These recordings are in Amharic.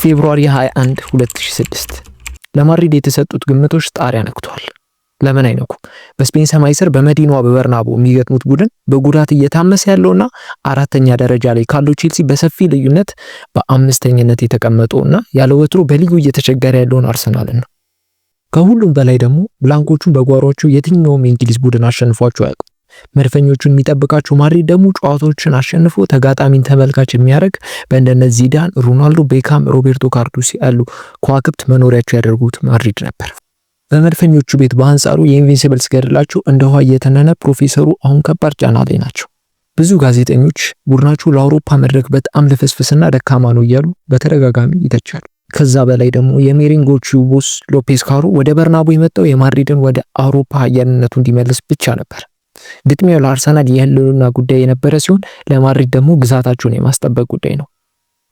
ፌብሩዋሪ 21 2006 ለማድሪድ የተሰጡት ግምቶች ጣሪያ ነክቷል። ለምን አይነኩ? በስፔን ሰማይ ስር በመዲናዋ በበርናቦ የሚገጥሙት ቡድን በጉዳት እየታመሰ ያለውና አራተኛ ደረጃ ላይ ካለው ቼልሲ በሰፊ ልዩነት በአምስተኝነት የተቀመጠውና ያለ ወትሮ በሊጉ እየተቸገረ ያለውን አርሰናልን ነው። ከሁሉም በላይ ደግሞ ብላንኮቹን በጓሯቸው የትኛውም የእንግሊዝ ቡድን አሸንፏቸው አያውቁም። መድፈኞቹን የሚጠብቃቸው ማድሪድ ደግሞ ጨዋታዎችን አሸንፎ ተጋጣሚን ተመልካች የሚያደርግ በእንደነ ዚዳን፣ ሮናልዶ፣ ቤካም፣ ሮቤርቶ ካርሎስ ያሉ ከዋክብት መኖሪያቸው ያደርጉት ማድሪድ ነበር። በመድፈኞቹ ቤት በአንጻሩ የኢንቪንሲብልስ ገድላቸው እንደ ውሃ እየተነነ ፕሮፌሰሩ አሁን ከባድ ጫና ላይ ናቸው። ብዙ ጋዜጠኞች ቡድናቸው ለአውሮፓ መድረክ በጣም ልፍስፍስና ደካማ ነው እያሉ በተደጋጋሚ ይተቻሉ። ከዛ በላይ ደግሞ የሜሪንጎቹ ቦስ ሎፔዝ ካሮ ወደ በርናቦ የመጣው የማድሪድን ወደ አውሮፓ ኃያልነቱ እንዲመልስ ብቻ ነበር። ግጥሚያው ለአርሰናል የህልውና ጉዳይ የነበረ ሲሆን ለማድሪድ ደግሞ ግዛታቸውን የማስጠበቅ ጉዳይ ነው።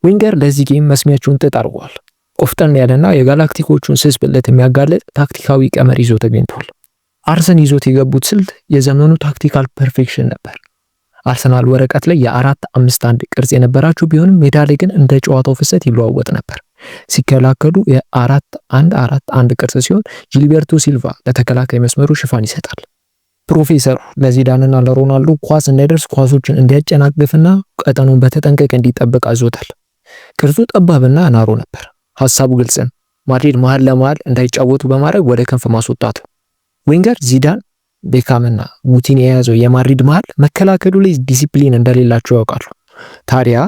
ዊንገር ለዚህ ጌም መስሚያቸውን ጥጥ አድርጓል። ቆፍጠን ያለና የጋላክቲኮቹን ስስ ብልት የሚያጋለጥ ታክቲካዊ ቀመር ይዞ ተገኝቷል። አርሰን ይዞት የገቡት ስልት የዘመኑ ታክቲካል ፐርፌክሽን ነበር። አርሰናል ወረቀት ላይ የ4-5-1 ቅርጽ የነበራቸው ቢሆንም ሜዳ ላይ ግን እንደ ጨዋታው ፍሰት ይለዋወጥ ነበር። ሲከላከሉ የ4-1-4-1 ቅርጽ ሲሆን ጂልቤርቶ ሲልቫ ለተከላካይ መስመሩ ሽፋን ይሰጣል። ፕሮፌሰሩ ለዚዳንና ለሮናልዶ ኳስ እንዳይደርስ ኳሶችን እንዲያጨናግፍና ቀጠኑን በተጠንቀቅ እንዲጠብቅ አዞታል። ቅርጹ ጠባብና ናሮ ነበር። ሐሳቡ ግልጽ ነው። ማድሪድ መሃል ለመሃል እንዳይጫወቱ በማድረግ ወደ ክንፍ ማስወጣት። ዊንገር ዚዳን፣ ቤካምና ሙቲን የያዘው የማድሪድ መሃል መከላከሉ ላይ ዲሲፕሊን እንደሌላቸው ያውቃሉ። ታዲያ